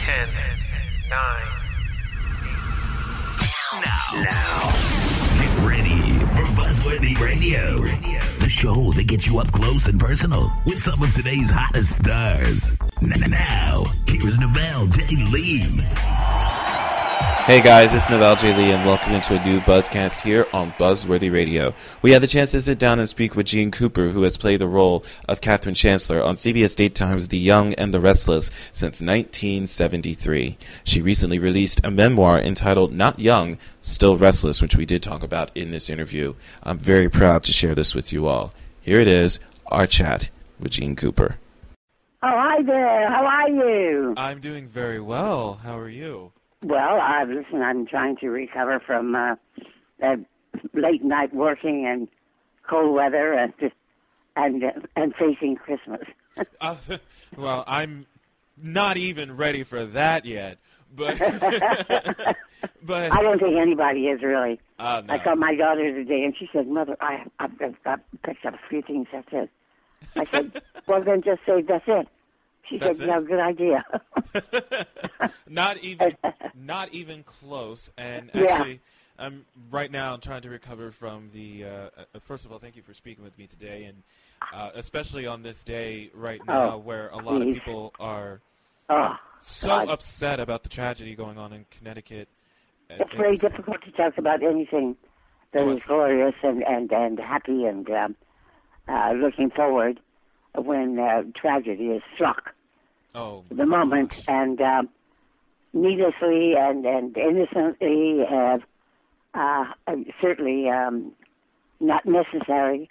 10, 9. Now, get ready for Buzzworthy Radio, the show that gets you up close and personal with some of today's hottest stars. Now, here's Novell J. Lee. Hey guys, it's Novell J. Lee, and welcome into a new Buzzcast here on Buzzworthy Radio. We had the chance to sit down and speak with Jeanne Cooper, who has played the role of Catherine Chancellor on CBS Daytime's The Young and the Restless since 1973. She recently released a memoir entitled Not Young, Still Restless, which we did talk about in this interview. I'm very proud to share this with you all. Here it is, our chat with Jeanne Cooper. Oh, hi there. How are you? I'm doing very well. How are you? Well, listen, I'm trying to recover from late night working and cold weather and facing Christmas. Well, I'm not even ready for that yet, but but I don't think anybody is really. No. I called my daughter today, and she said, "Mother, I've picked up a few things. That's it." I said, "Well, then just say that's it." She said, "Yeah, good idea." Not even close. And actually, I'm right now I'm trying to recover from the. First of all, thank you for speaking with me today, and especially on this day right now, where a lot of people are upset about the tragedy going on in Connecticut. It's very difficult to talk about anything that is glorious and happy and looking forward when tragedy is struck. The moment, and needlessly and innocently, certainly not necessary,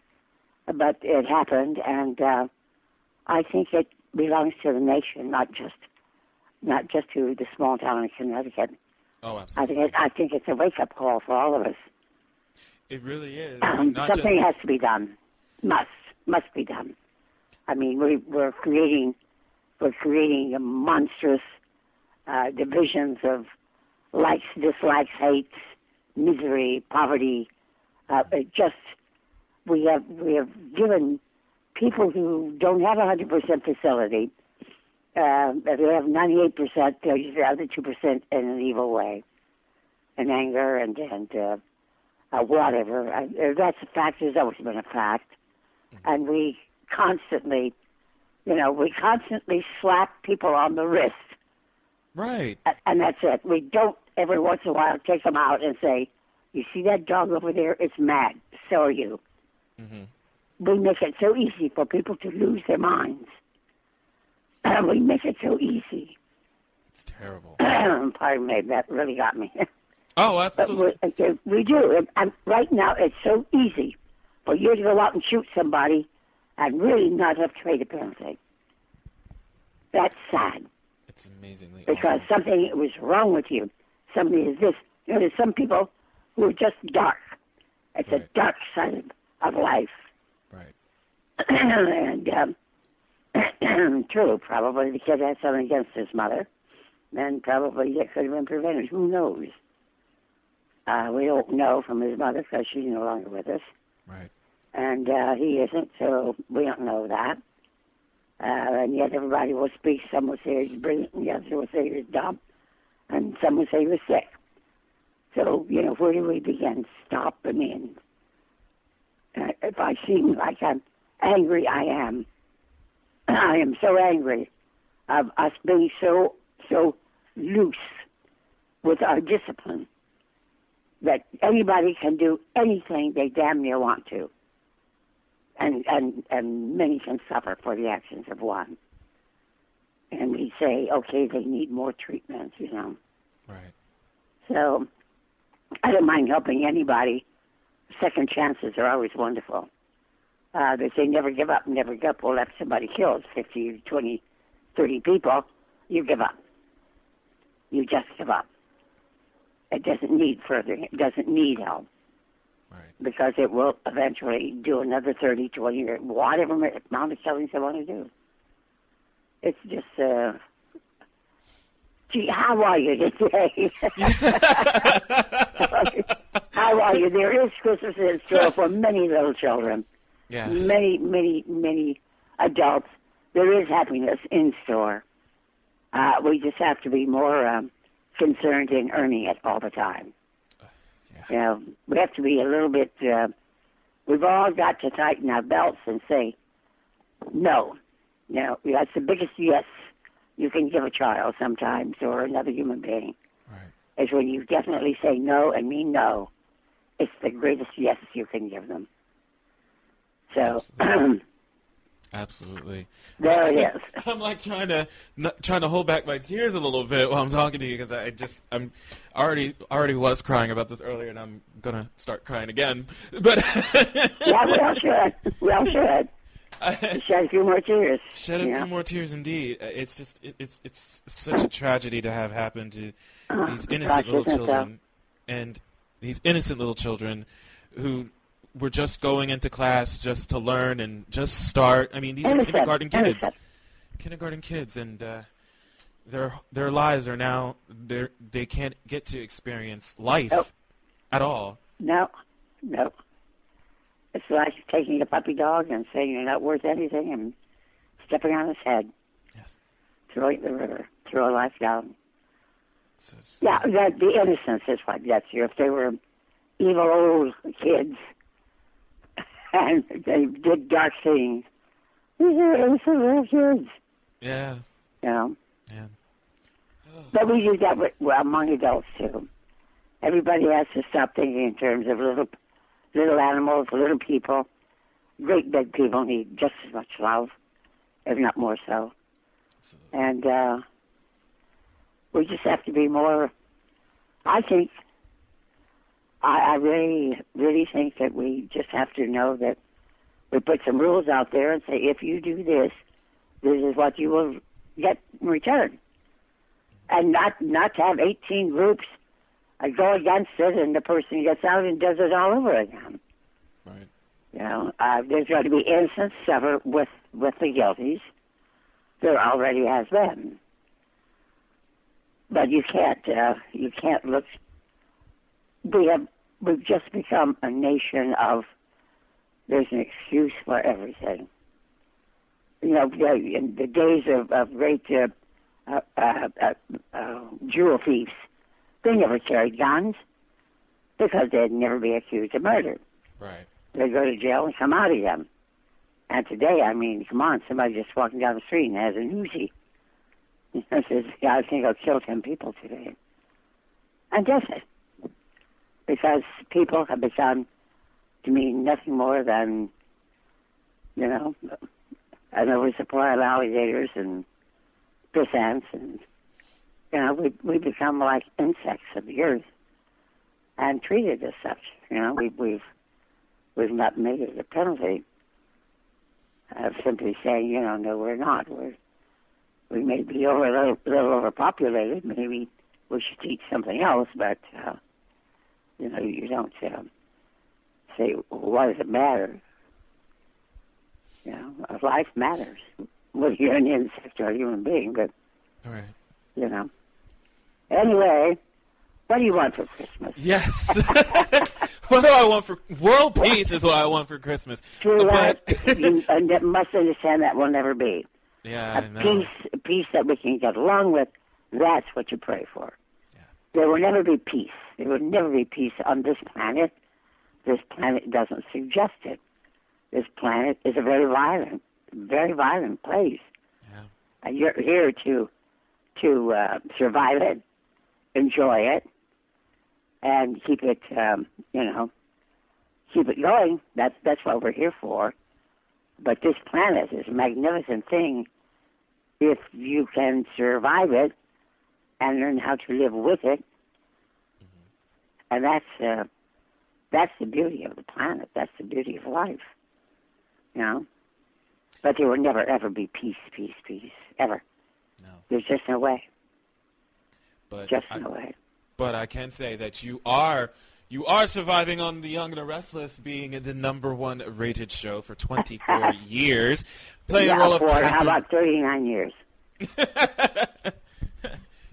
but it happened, and I think it belongs to the nation, not just to the small town in Connecticut. Oh, absolutely. I think it's a wake-up call for all of us. It really is. Something has to be done. Must be done. I mean, we're creating a monstrous divisions of likes, dislikes, hates, misery, poverty. We have given people who don't have 100% facility. They have 98%. They use the other 2% in an evil way, in anger and whatever. That's a fact. There's always been a fact, and we constantly slap people on the wrist. Right. And that's it. We don't every once in a while take them out and say, "You see that dog over there? It's mad. So are you." Mm-hmm. We make it so easy for people to lose their minds. We make it so easy. It's terrible. Pardon me. That really got me. Oh, absolutely. But we do. And right now, it's so easy for you to go out and shoot somebody and really not have to pay the penalty. That's sad. It's amazingly because awful. Something was wrong with you. Somebody is this. There's some people who are just dark. It's a dark side of life. Right. And true, probably the kid had something against his mother, and probably it could have been prevented. Who knows? We don't know from his mother because she's no longer with us. Right. And he isn't, so we don't know that. And yet everybody will speak. Some will say he's brilliant, and the others will say he's dumb, and some will say he was sick. So, where do we begin? Stop. I mean, if I seem like I'm angry, I am. I am so angry of us being so loose with our discipline that anybody can do anything they damn near want to. And many can suffer for the actions of one. And we say, okay, they need more treatment, Right. So I don't mind helping anybody. Second chances are always wonderful. They say never give up, never give up. Well, if somebody kills 50, 20, 30 people, you give up. You just give up. It doesn't need further. It doesn't need help. Right. Because it will eventually do another 30, 20, or whatever amount of killings they want to do. It's just, gee, how are you today? How are you? There is Christmas in store for many little children. Yes. Many adults. There is happiness in store. We just have to be more concerned in earning it all the time. You know, we have to be a little bit, we've all got to tighten our belts and say, no. You know, that's the biggest yes you can give a child sometimes, or another human being. Right. Is when you definitely say no and mean no. It's the greatest yes you can give them. So, absolutely. There it is. I'm like trying to hold back my tears a little bit while I'm talking to you, because I'm already was crying about this earlier, and I'm gonna start crying again. But yeah, we all should. Shed a few more tears. Shed a few more tears, indeed. It's just it's such a tragedy to have happen to these innocent little children, and these innocent little children who were just going into class just to learn and just start. I mean, these are kindergarten kids, and their lives are now they can't get to experience life at all. No. It's like taking a puppy dog and saying you're not worth anything and stepping on his head. Yes. Throwing the river, throw a life down. Yeah, the innocence is what gets you. If they were evil old kids and they did dark things, these are innocent little kids. Yeah. You know? Yeah. But we do that among adults, too. Everybody has to stop thinking in terms of little animals, little people. Great big people need just as much love, if not more so. Absolutely. And we just have to be more, I think, I really, really think that we just have to know that we put some rules out there and say, if you do this, this is what you will get in return. And not to have 18 groups go against it, and the person gets out and does it all over again. Right. You know, there's going to be innocence suffer with the guilties. There already has been. But you can't look. We've just become a nation of. There's an excuse for everything. You know, in the days of great jewel thieves, they never carried guns because they'd never be accused of murder. Right. They'd go to jail and come out again. And today, I mean, come on, somebody just walking down the street and has an Uzi. Says, I think I'll kill 10 people today. And does it. Because people have become to mean nothing more than, you know, an oversupply of alligators and piss ants, and you know, we become like insects of the earth and treated as such. You know, we've not made it a penalty of simply saying, you know, no, we're not. We may be a little overpopulated. Maybe we should teach something else, but you know, you don't say, well, what does it matter? You know, life matters. Whether you're an insect or a human being, but right. You know. Anyway, what do you want for Christmas? Yes. What do I want for world peace? Is what I want for Christmas. True, but you must understand that will never be. Yeah, I know. Peace that we can get along with. That's what you pray for. Yeah. There will never be peace. There will never be peace on this planet. This planet doesn't suggest it. This planet is a very violent place. Yeah. And you're here to survive it, enjoy it, and keep it, keep it going. That's what we're here for. But this planet is a magnificent thing if you can survive it and learn how to live with it. Mm-hmm. And that's the beauty of the planet. That's the beauty of life. You know? But there will never, ever be peace, ever. No. There's just no way. No way. But I can say that you are surviving on The Young and the Restless, being in the #1 rated show for 24 years, playing the role of Catherine. How about 39 years?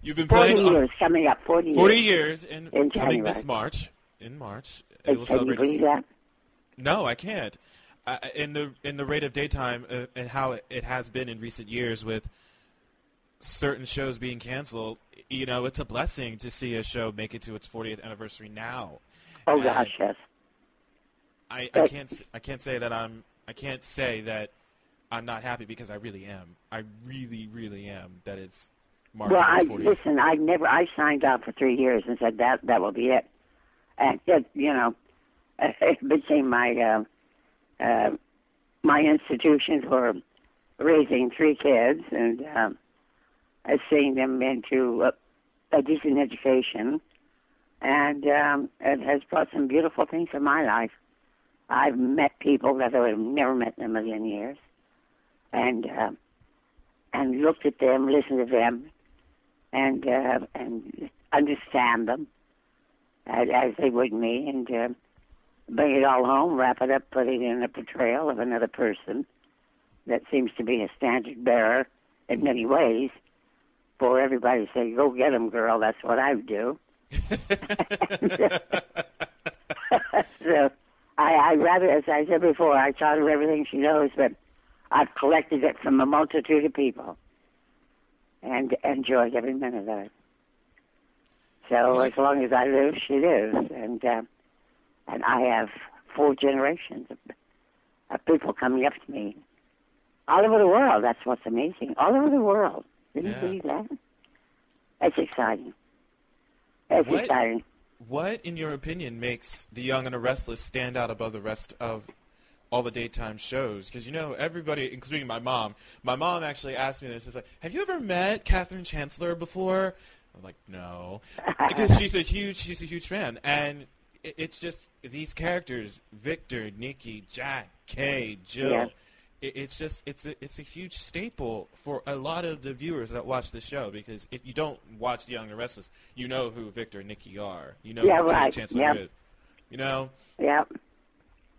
You've been playing 40 years coming up. 40 years. 40 years in coming January. This March. In March, can you believe that? No, I can't. In the rate of daytime and how it has been in recent years with certain shows being canceled, you know, it's a blessing to see a show make it to its 40th anniversary now. Oh, gosh, yes. I can't say that I'm not happy, because I really am. I really, really am, that it's marking its 40th. Listen, I signed up for 3 years and said that will be it. And it, you know, it became my institution for raising 3 kids and seeing them into a decent education. And it has brought some beautiful things in my life. I've met people that I would have never met in a million years, and looked at them, listened to them, and understand them as they would me, and bring it all home, wrap it up, put it in a portrayal of another person that seems to be a standard bearer in many ways. For everybody to say, "Go get them, girl," that's what I would do. So I rather, as I said before, I taught her everything she knows, but I've collected it from a multitude of people and enjoyed every minute of it. So as long as I live, she lives, and I have 4 generations of people coming up to me all over the world. That's what's amazing. All over the world. Didn't you believe that? It's exciting. It's exciting. What, in your opinion, makes The Young and the Restless stand out above the rest of all the daytime shows? Because, you know, everybody, including my mom actually asked me this. It's like, have you ever met Katherine Chancellor before? I'm like, no. Because she's a huge fan. And it's just these characters, Victor, Nikki, Jack, Kay, Jill. Yeah. It's a huge staple for a lot of the viewers that watch the show, because if you don't watch The Young and the Restless, you know who Victor and Nikki are. You know who Katherine Chancellor is. You know? Yeah.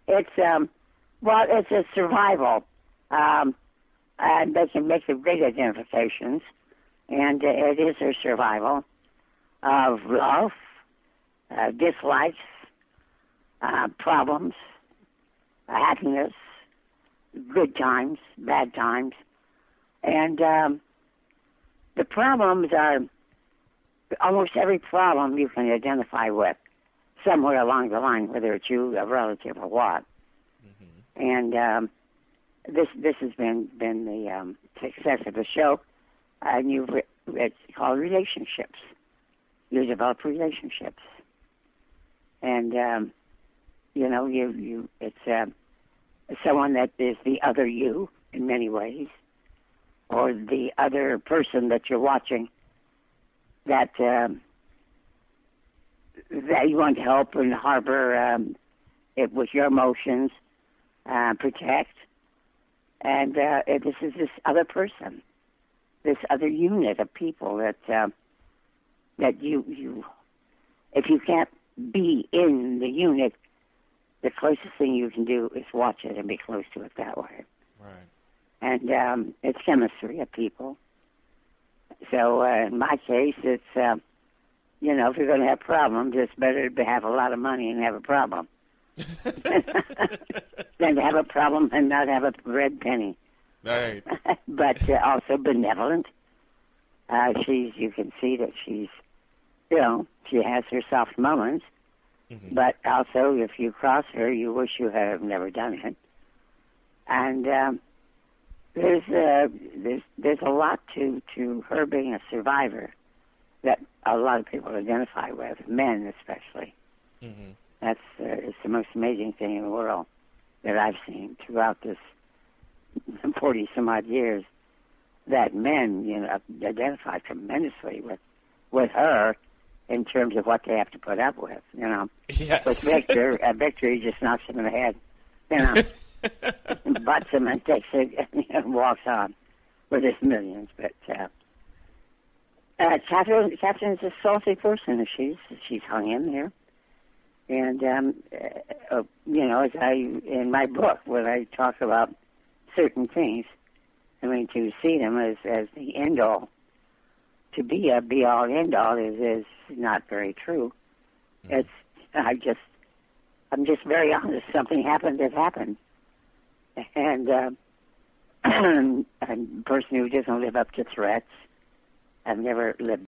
It's it's a survival. And they can make the great identifications. And it is a survival of love, dislikes, problems, happiness, good times, bad times. And the problems are almost every problem you can identify with somewhere along the line, whether it's you, a relative, or what. Mm-hmm. And this has been the success of the show. And it's called relationships. You develop relationships. And, you know, it's someone that is the other you in many ways, or the other person that you're watching that you want to help and harbor it with your emotions, protect. And this is this other person, this other unit of people that you if you can't be in the unit, the closest thing you can do is watch it and be close to it that way. Right. And it's chemistry of people. So in my case, it's, you know, if you're going to have problems, it's better to have a lot of money and have a problem than to have a problem and not have a red penny. Right. But also benevolent. You can see that she's, you know, she has her soft moments. Mm-hmm. But also, if you cross her, you wish you had never done it. And there's a lot to her being a survivor that a lot of people identify with, men especially. Mm-hmm. That's it's the most amazing thing in the world that I've seen throughout this 40 some odd years. That men, you know, identify tremendously with her. In terms of what they have to put up with, you know. Yes. With Victor, he just knocks him in the head, you know, butts him and takes it and walks on with his millions. But Catherine's a salty person. She's hung in there, and you know, in my book when I talk about certain things, I mean, to see them as the end all. To be a be-all, end-all is not very true. Mm-hmm. I'm just very honest. Something happened, it happened. And a person who doesn't live up to threats I've never lived